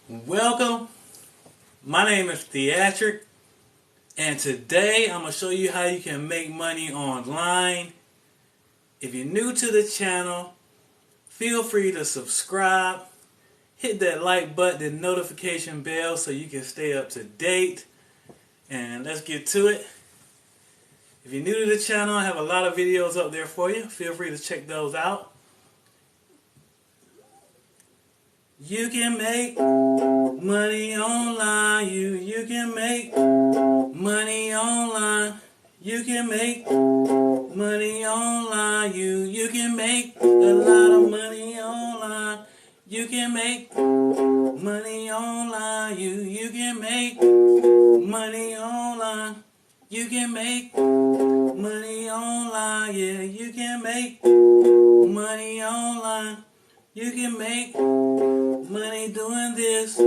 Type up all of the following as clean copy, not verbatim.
Welcome. My name is Theatric, and today I'm going to show you how you can make money online. If you're new to the channel, feel free to subscribe, hit that like button, the notification bell so you can stay up to date. And let's get to it. If you're new to the channel, I have a lot of videos up there for you. Feel free to check those out. You can make money online. You can make money online. You can make money online. You can make a lot of money online. You can make money online. You can make money online. You can make money online. Yeah, you can make money online. You can make money doing this.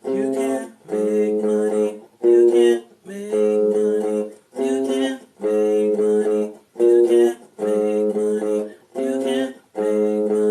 You can make money. You can make money. You can make money. You can make money. You can make money.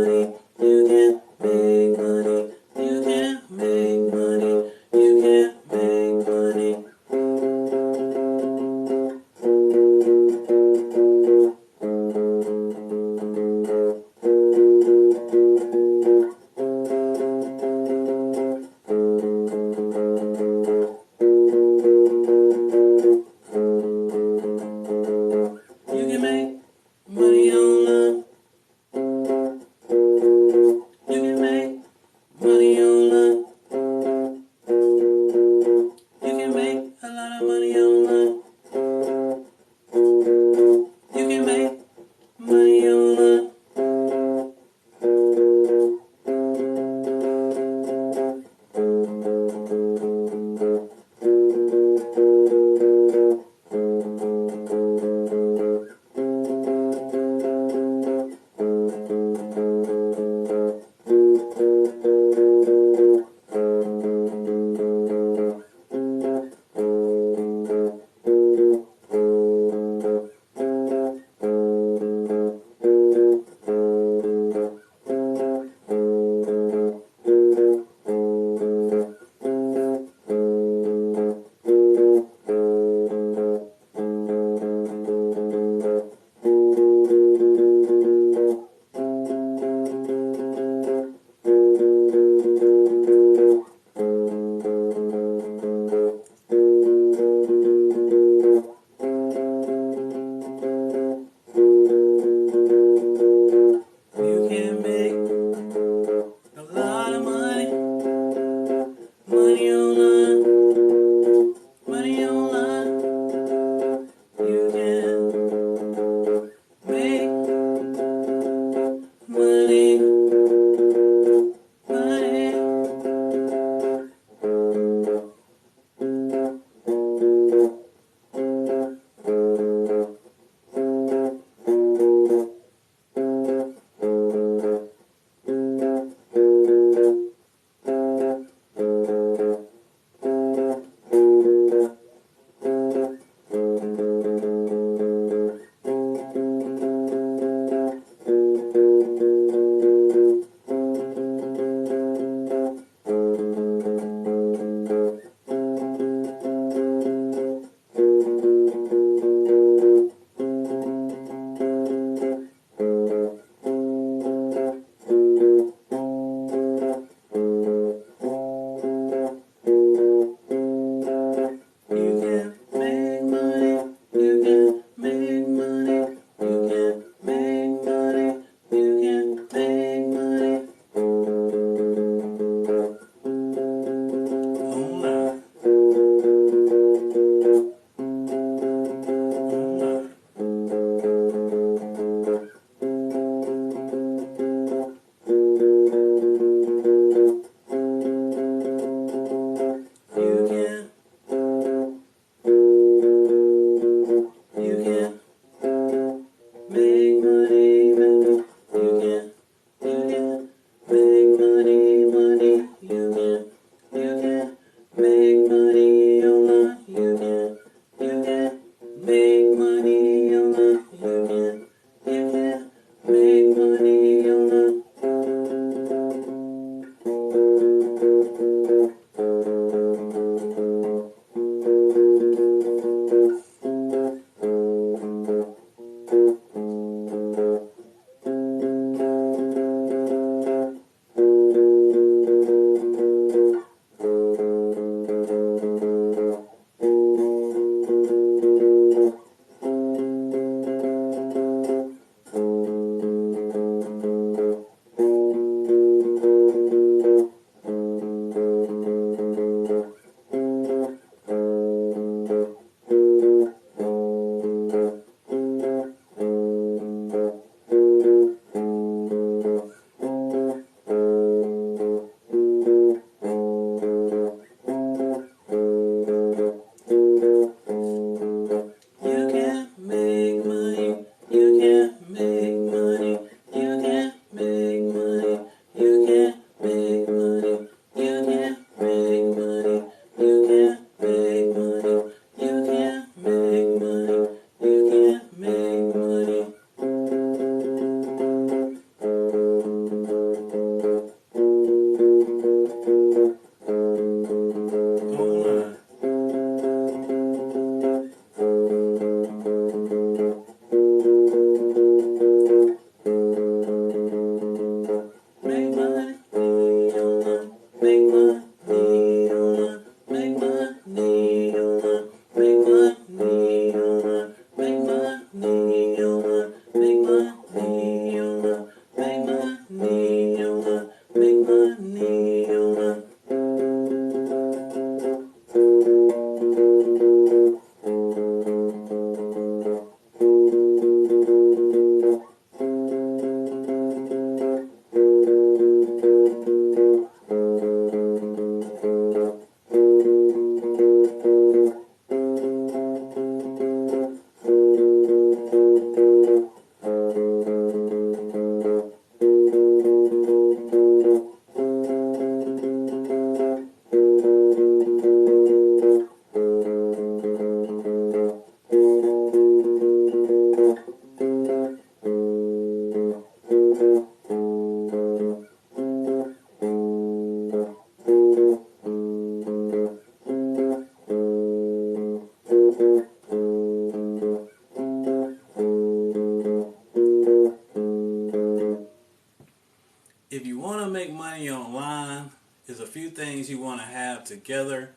If you want to make money online, there's a few things you want to have together.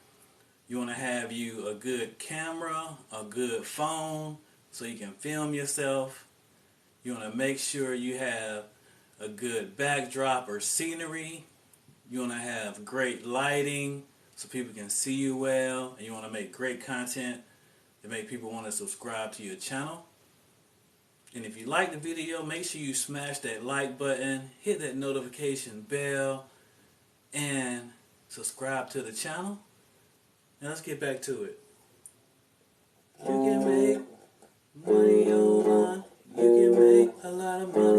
You want to have you a good camera, a good phone, so you can film yourself. You want to make sure you have a good backdrop or scenery. You want to have great lighting so people can see you well. And you want to make great content to make people want to subscribe to your channel. And if you like the video, make sure you smash that like button, hit that notification bell, and subscribe to the channel. Now let's get back to it. You can make money online. You can make a lot of money.